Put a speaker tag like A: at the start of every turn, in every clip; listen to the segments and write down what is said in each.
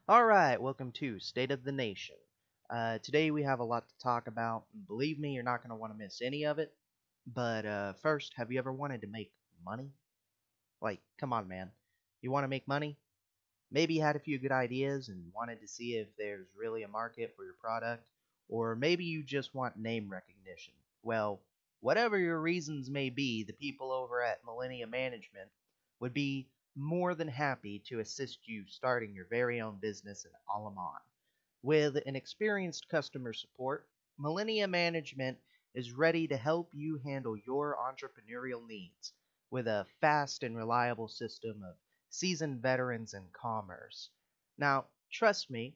A: Alright, welcome to State of the Nation. Today we have a lot to talk about. Believe me, you're not going to want to miss any of it. But first, have you ever wanted to make money? Like, come on, man. You want to make money? Maybe you had a few good ideas and wanted to see if there's really a market for your product. Or maybe you just want name recognition. Well, whatever your reasons may be, the people over at Millennia Management would be more than happy to assist you starting your very own business in Allemagne. With an experienced customer support, Millennia Management is ready to help you handle your entrepreneurial needs with a fast and reliable system of seasoned veterans in commerce. Now, trust me,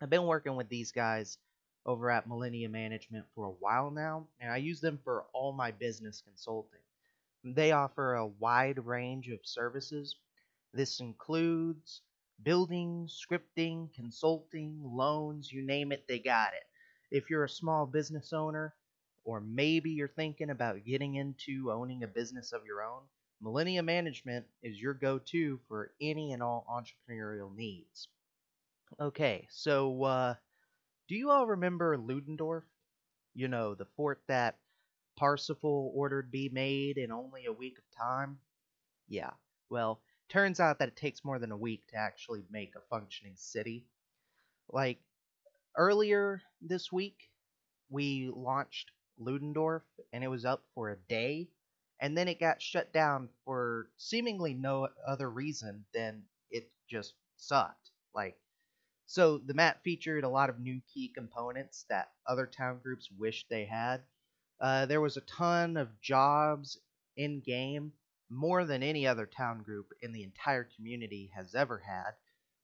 A: I've been working with these guys over at Millennia Management for a while now, and I use them for all my business consulting. They offer a wide range of services. This includes building, scripting, consulting, loans, you name it, they got it. If you're a small business owner, or maybe you're thinking about getting into owning a business of your own, Millennia Management is your go to for any and all entrepreneurial needs. Okay, so do you all remember Ludendorff? You know, the fort that Parsifal ordered be made in only a week of time? Yeah, well, turns out that it takes more than a week to actually make a functioning city. Like, earlier this week, we launched Ludendorff, and it was up for a day, and then it got shut down for seemingly no other reason than it just sucked. So the map featured a lot of new key components that other town groups wished they had. There was a ton of jobs in game, more than any other town group in the entire community has ever had.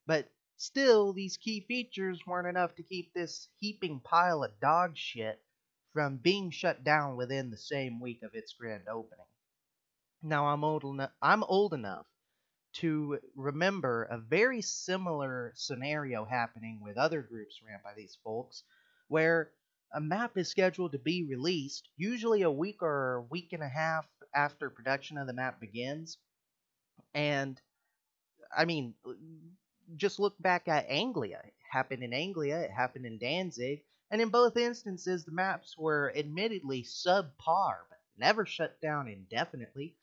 A: But still, these key features weren't enough to keep this heaping pile of dog shit from being shut down within the same week of its grand opening. Now I'm old enough to remember a very similar scenario happening with other groups ran by these folks, where a map is scheduled to be released, usually a week or a week and a half after production of the map begins. And I mean, just look back at Anglia. It happened in Anglia, it happened in Danzig, and in both instances, the maps were admittedly subpar, but never shut down indefinitely.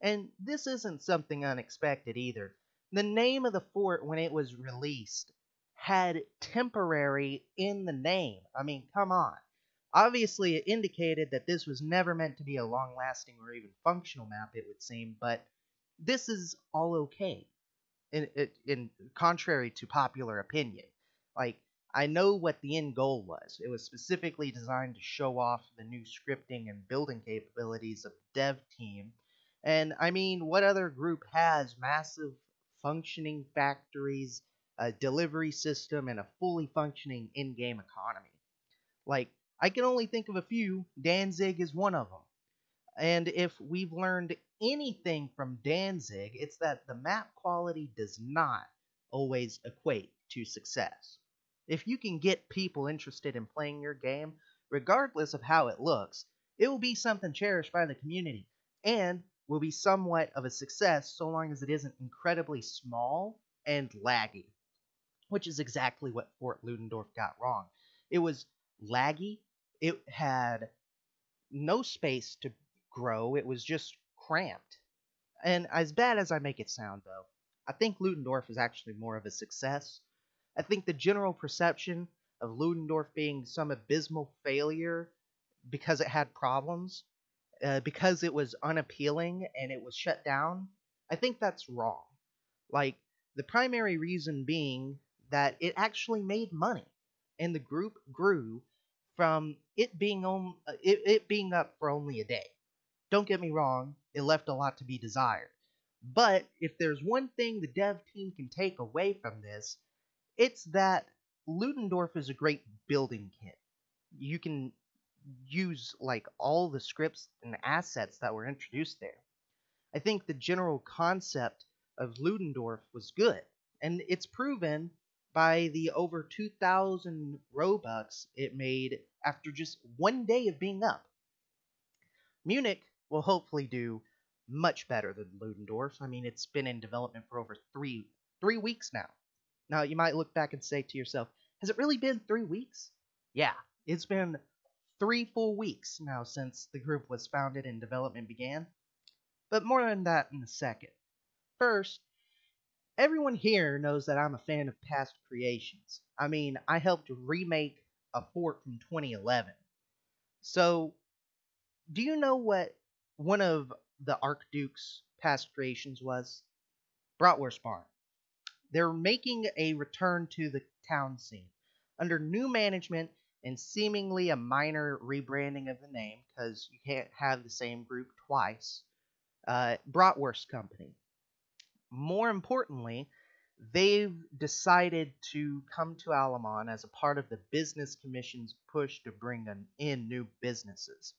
A: And this isn't something unexpected either. The name of the fort when it was released had temporary in the name. I mean, come on. Obviously, it indicated that this was never meant to be a long lasting or even functional map, it would seem, but this is all okay, in contrary to popular opinion. Like, I know what the end goal was. It was specifically designed to show off the new scripting and building capabilities of the dev team. And I mean, what other group has massive functioning factories, a delivery system, and a fully functioning in game economy? Like, I can only think of a few. Danzig is one of them. And if we've learned anything from Danzig, it's that the map quality does not always equate to success. If you can get people interested in playing your game, regardless of how it looks, it will be something cherished by the community and will be somewhat of a success so long as it isn't incredibly small and laggy, which is exactly what Fort Ludendorff got wrong. It was laggy, it had no space to grow, it was just cramped. And as bad as I make it sound, though, I think Ludendorff is actually more of a success. I think the general perception of Ludendorff being some abysmal failure because it had problems, because it was unappealing and it was shut down, I think that's wrong. Like, the primary reason being that it actually made money, and the group grew from it being up for only a day. Don't get me wrong, it left a lot to be desired. But if there's one thing the dev team can take away from this, it's that Ludendorff is a great building kit. You can use like all the scripts and assets that were introduced there. I think the general concept of Ludendorff was good, and it's proven by the over 2,000 Robux it made after just one day of being up. Munich will hopefully do much better than Ludendorff. I mean, it's been in development for over three weeks now. Now, you might look back and say to yourself, has it really been 3 weeks? Yeah, it's been 3 full weeks now since the group was founded and development began. But more on that in a second. First, everyone here knows that I'm a fan of past creations. I mean, I helped remake a fort from 2011. So, do you know what one of the Archduke's past creations was? Bratwurst Barn. They're making a return to the town scene under new management and seemingly a minor rebranding of the name because you can't have the same group twice. Bratwurst Company. More importantly, they've decided to come to Allemagne as a part of the Business Commission's push to bring in new businesses.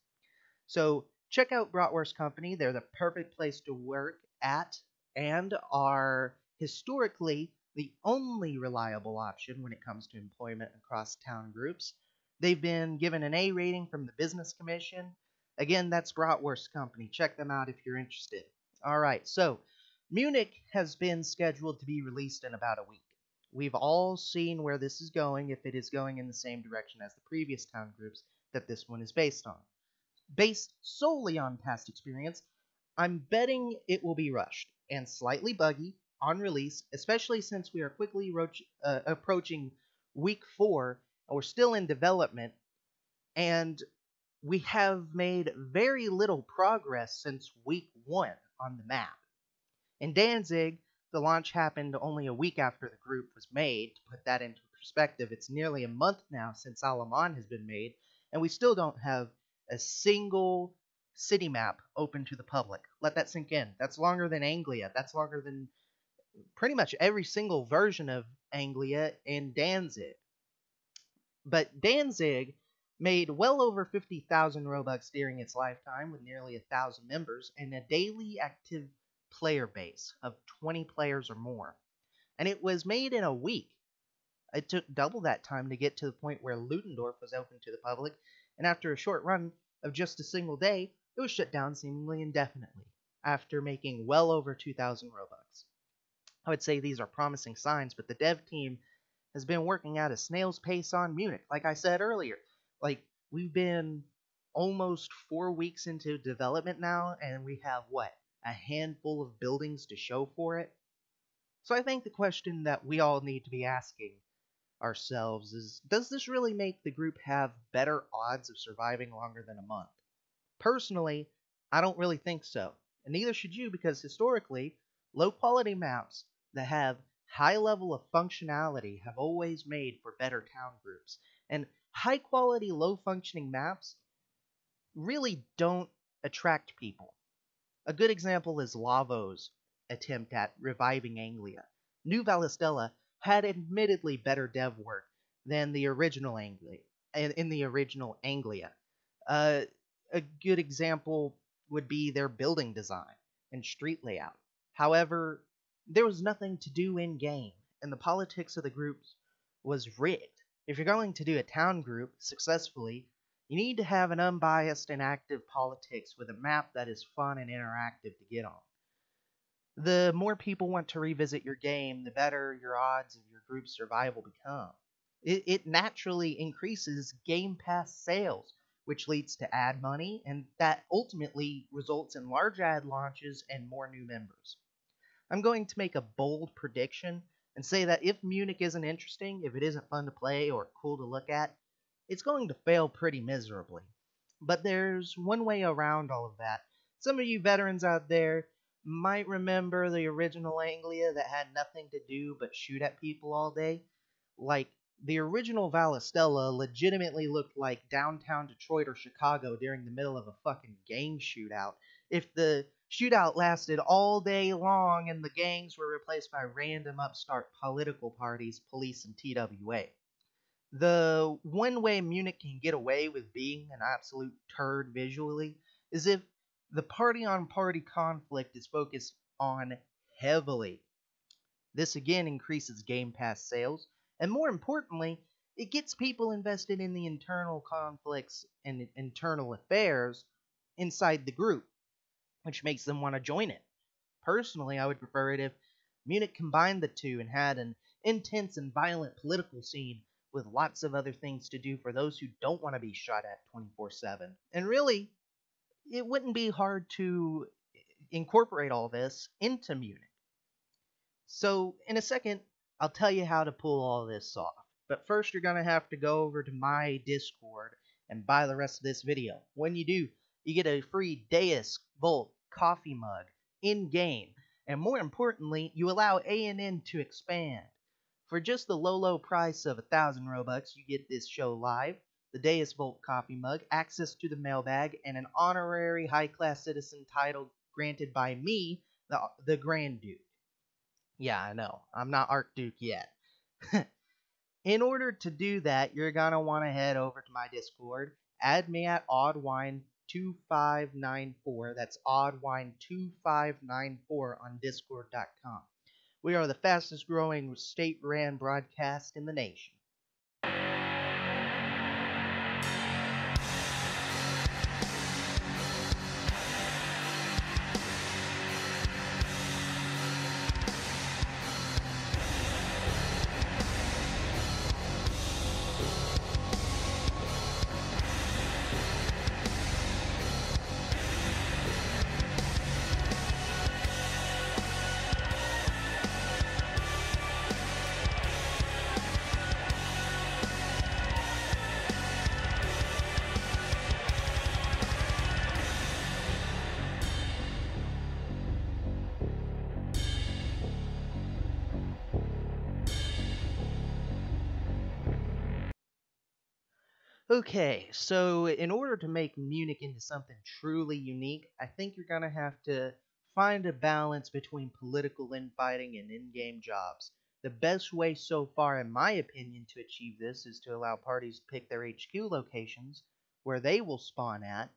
A: So check out Bratwurst Company. They're the perfect place to work at and are historically the only reliable option when it comes to employment across town groups. They've been given an A rating from the Business Commission. Again, that's Bratwurst Company. Check them out if you're interested. All right, so Munich has been scheduled to be released in about a week. We've all seen where this is going if it is going in the same direction as the previous town groups that this one is based on. Based solely on past experience, I'm betting it will be rushed and slightly buggy on release, especially since we are quickly approaching week 4 and we're still in development, and we have made very little progress since week 1 on the map. In Danzig, the launch happened only a week after the group was made. To put that into perspective, it's nearly a month now since Allemagne has been made, and we still don't have a single city map open to the public. Let that sink in. That's longer than Anglia. That's longer than pretty much every single version of Anglia and Danzig. But Danzig made well over 50,000 Robux during its lifetime with nearly 1,000 members and a daily active player base of 20 players or more. And it was made in a week. It took double that time to get to the point where Ludendorff was open to the public, and after a short run of just a single day, it was shut down seemingly indefinitely, after making well over 2,000 Robux. I would say these are promising signs, but the dev team has been working at a snail's pace on Munich, like I said earlier. Like, we've been almost 4 weeks into development now, and we have, what, a handful of buildings to show for it? So I think the question that we all need to be asking ourselves is, does this really make the group have better odds of surviving longer than a month? Personally, I don't really think so, and neither should you, because historically, low quality maps that have high level of functionality have always made for better town groups, and high quality low functioning maps really don't attract people. A good example is Lavo's attempt at reviving Anglia. New Valistella had admittedly better dev work than the original Anglia. In the original Anglia, a good example would be their building design and street layout. However, there was nothing to do in game, and the politics of the groups was rigged. If you're going to do a town group successfully, you need to have an unbiased and active politics with a map that is fun and interactive to get on. The more people want to revisit your game, the better your odds of your group's survival become. It naturally increases Game Pass sales, which leads to ad money, and that ultimately results in large ad launches and more new members. I'm going to make a bold prediction and say that if Munich isn't interesting, if it isn't fun to play or cool to look at, it's going to fail pretty miserably. But there's one way around all of that. Some of you veterans out there might remember the original Anglia that had nothing to do but shoot at people all day. Like, the original Valistella legitimately looked like downtown Detroit or Chicago during the middle of a fucking gang shootout. If the shootout lasted all day long and the gangs were replaced by random upstart political parties, police, and TWA. The one way Munich can get away with being an absolute turd visually is if the party-on-party conflict is focused on heavily. This again increases Game Pass sales, and more importantly, it gets people invested in the internal conflicts and internal affairs inside the group, which makes them want to join it. Personally, I would prefer it if Munich combined the two and had an intense and violent political scene with lots of other things to do for those who don't want to be shot at 24/7. And really, it wouldn't be hard to incorporate all this into Munich. So, in a second, I'll tell you how to pull all this off. But first, you're going to have to go over to my Discord and buy the rest of this video. When you do, you get a free Deus Volt coffee mug in-game. And more importantly, you allow ANN to expand. For just the low price of 1,000 Robux, you get this show live, the Deus Volt coffee mug, access to the mailbag, and an honorary high-class citizen title granted by me, the Grand Duke. Yeah, I know. I'm not Archduke yet. In order to do that, you're going to want to head over to my Discord. Add me at oddwine2594. That's oddwine2594 on discord.com. We are the fastest growing state-ran broadcast in the nation. Okay, so in order to make Munich into something truly unique, I think you're going to have to find a balance between political infighting and in-game jobs. The best way so far, in my opinion, to achieve this is to allow parties to pick their HQ locations, where they will spawn at,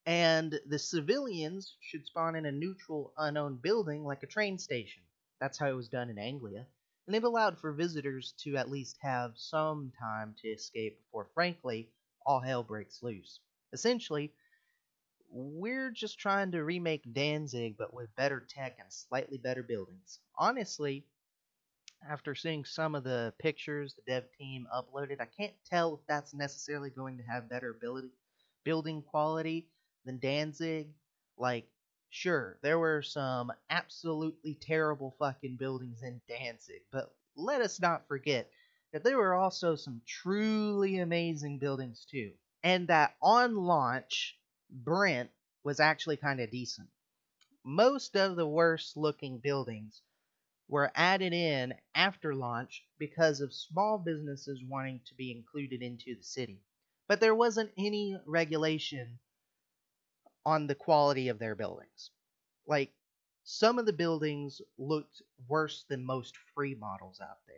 A: and the civilians should spawn in a neutral, unowned building like a train station. That's how it was done in Anglia. And it allowed for visitors to at least have some time to escape before, frankly, all hell breaks loose. Essentially, we're just trying to remake Danzig, but with better tech and slightly better buildings. Honestly, after seeing some of the pictures the dev team uploaded, I can't tell if that's necessarily going to have better building quality than Danzig. Like, sure, there were some absolutely terrible fucking buildings in Danzig, but let us not forget that there were also some truly amazing buildings too. And that on launch, Brent was actually kind of decent. Most of the worst looking buildings were added in after launch because of small businesses wanting to be included into the city. But there wasn't any regulation on the quality of their buildings. Like, some of the buildings looked worse than most free models out there.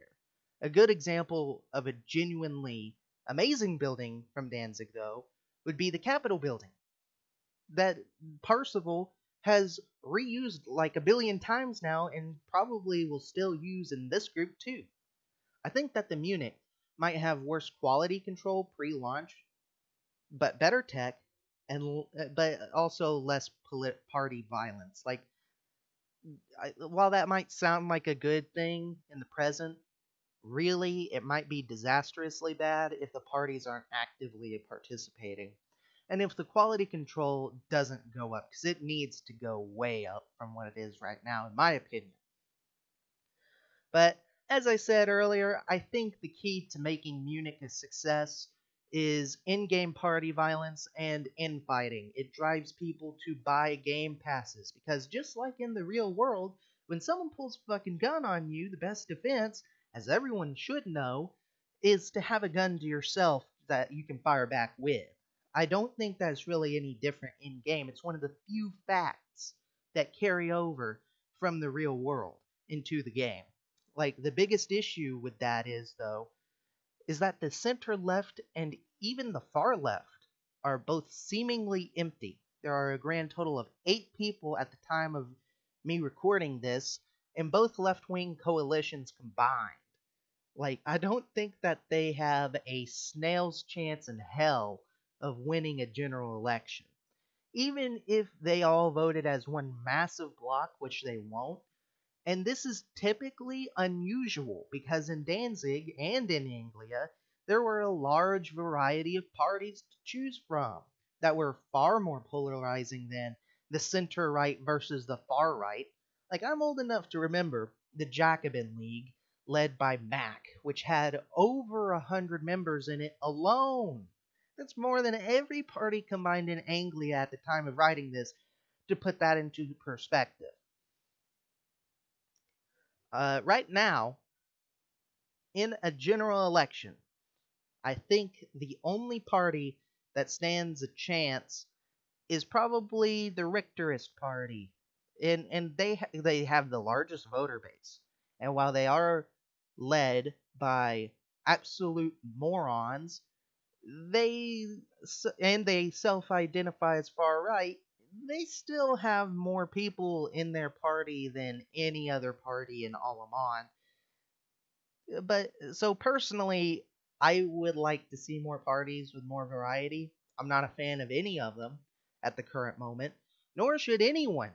A: A good example of a genuinely amazing building from Danzig, though, would be the Capitol building that Parsival has reused like a billion times now and probably will still use in this group too. I think that the Munich might have worse quality control pre-launch, but better tech, and but also less party violence. Like, while that might sound like a good thing in the present, really it might be disastrously bad if the parties aren't actively participating. And if the quality control doesn't go up, because it needs to go way up from what it is right now, in my opinion. But as I said earlier, I think the key to making Munich a success is in-game party violence and infighting. It drives people to buy game passes, because just like in the real world, when someone pulls a fucking gun on you, the best defense, as everyone should know, is to have a gun to yourself that you can fire back with. I don't think that's really any different in-game. It's one of the few facts that carry over from the real world into the game. Like, the biggest issue with that is, though, is that the center left and even the far left are both seemingly empty. There are a grand total of 8 people at the time of me recording this, and both left-wing coalitions combined. Like, I don't think that they have a snail's chance in hell of winning a general election. Even if they all voted as one massive block, which they won't, And this is typically unusual because in Danzig and in Anglia, there were a large variety of parties to choose from that were far more polarizing than the center right versus the far right. Like, I'm old enough to remember the Jacobin League, led by Mack, which had over 100 members in it alone. That's more than every party combined in Anglia at the time of writing this, to put that into perspective. Right now, in a general election, I think the only party that stands a chance is probably the Richterist party, and they have the largest voter base. And while they are led by absolute morons, they they self-identify as far right. They still have more people in their party than any other party in Allemagne. But so personally, I would like to see more parties with more variety. I'm not a fan of any of them at the current moment, nor should anyone,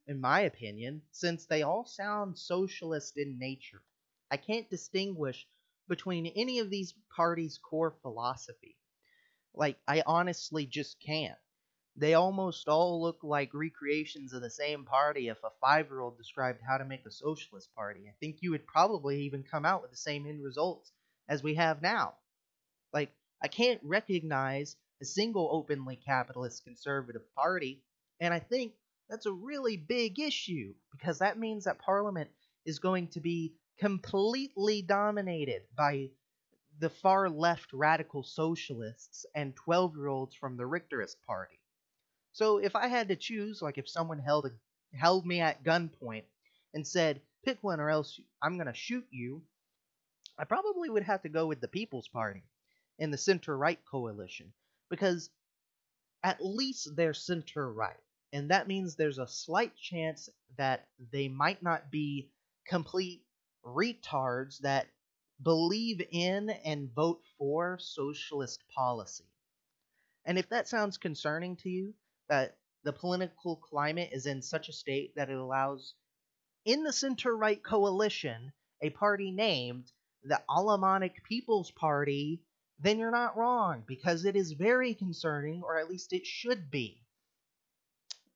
A: in my opinion, since they all sound socialist in nature. I can't distinguish between any of these parties' core philosophy. Like, I honestly just can't. They almost all look like recreations of the same party. If a 5-year-old described how to make a socialist party, I think you would probably even come out with the same end results as we have now. Like, I can't recognize a single openly capitalist conservative party, and I think that's a really big issue because that means that Parliament is going to be completely dominated by the far left radical socialists and 12-year-olds from the Richterist party. So if I had to choose, like if someone held me at gunpoint and said, pick one or else I'm going to shoot you, I probably would have to go with the People's Party and the center-right coalition because at least they're center-right. And that means there's a slight chance that they might not be complete retards that believe in and vote for socialist policy. And if that sounds concerning to you, that the political climate is in such a state that it allows, in the center-right coalition, a party named the Alemannic People's Party, then you're not wrong, because it is very concerning, or at least it should be.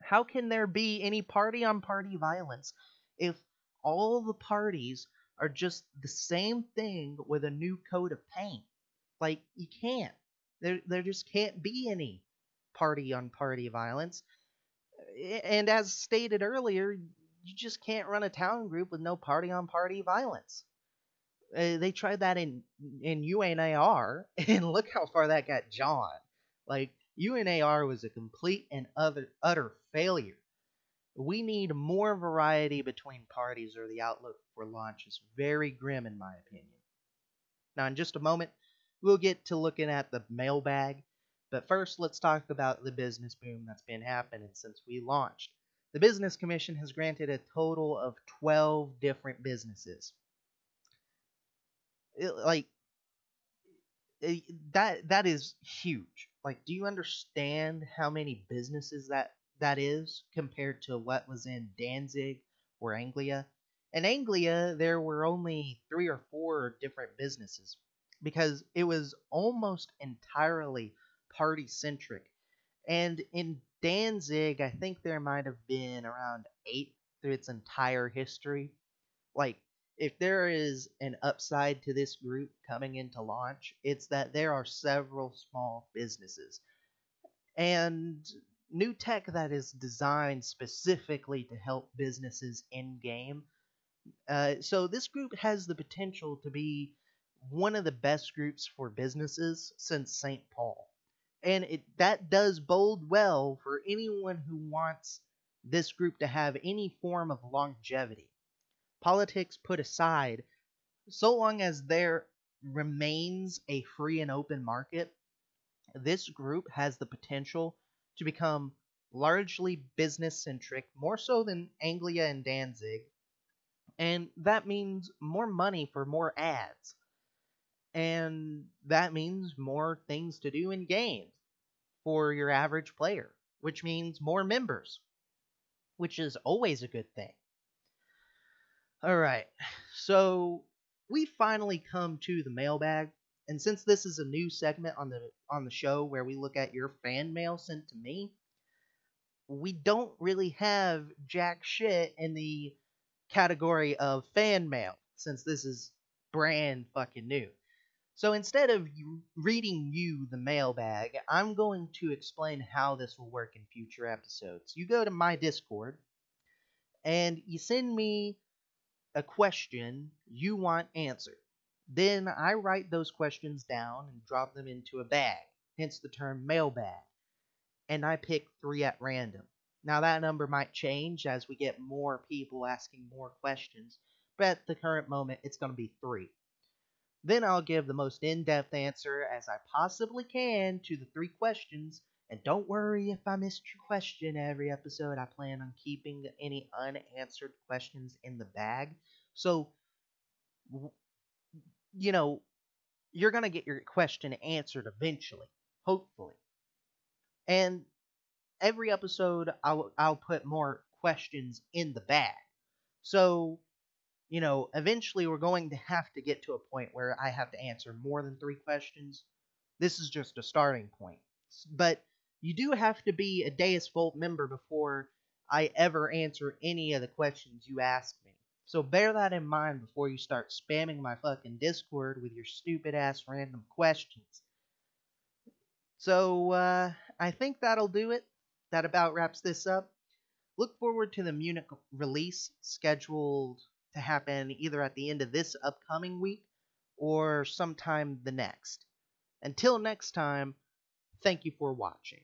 A: How can there be any party-on-party violence if all the parties are just the same thing with a new coat of paint? Like, you can't. There just can't be any party-on-party violence. And as stated earlier, you just can't run a town group with no party-on-party violence. They tried that in UNAR, and look how far that got John. Like, UNAR was a complete and utter failure. We need more variety between parties, or the outlook for launch is very grim, in my opinion. Now, in just a moment, we'll get to looking at the mailbag, but first, let's talk about the business boom that's been happening since we launched. The Business Commission has granted a total of 12 different businesses. That is huge. Like, do you understand how many businesses that is compared to what was in Danzig or Anglia? In Anglia, there were only 3 or 4 different businesses because it was almost entirely party centric. And in Danzig, I think there might have been around 8 through its entire history. Like, if there is an upside to this group coming into launch, it's that there are several small businesses and new tech that is designed specifically to help businesses in game. So this group has the potential to be one of the best groups for businesses since St. Paul. And that does bode well for anyone who wants this group to have any form of longevity. Politics put aside, so long as there remains a free and open market, this group has the potential to become largely business centric, more so than Anglia and Danzig, and that means more money for more ads, and that means more things to do in games for your average player, which means more members, which is always a good thing. All right. So we finally come to the mailbag, and since this is a new segment on the show where we look at your fan mail sent to me, we don't really have jack shit in the category of fan mail since this is brand fucking new. So instead of reading you the mailbag, I'm going to explain how this will work in future episodes. You go to my Discord and you send me a question you want answered. Then I write those questions down and drop them into a bag, hence the term mailbag. And I pick three at random. Now, that number might change as we get more people asking more questions, but at the current moment, it's going to be three. Then I'll give the most in depth answer as I possibly can to the three questions. And don't worry if I missed your question every episode. I plan on keeping any unanswered questions in the bag. So, you know, you're going to get your question answered eventually, hopefully. And every episode, I'll put more questions in the bag. So, eventually we're going to have to get to a point where I have to answer more than three questions. This is just a starting point. But you do have to be a Deus Volt member before I ever answer any of the questions you ask me. So bear that in mind before you start spamming my fucking Discord with your stupid ass random questions. So, I think that'll do it. That about wraps this up. Look forward to the Munich release scheduled to happen either at the end of this upcoming week or sometime the next. Until next time, thank you for watching.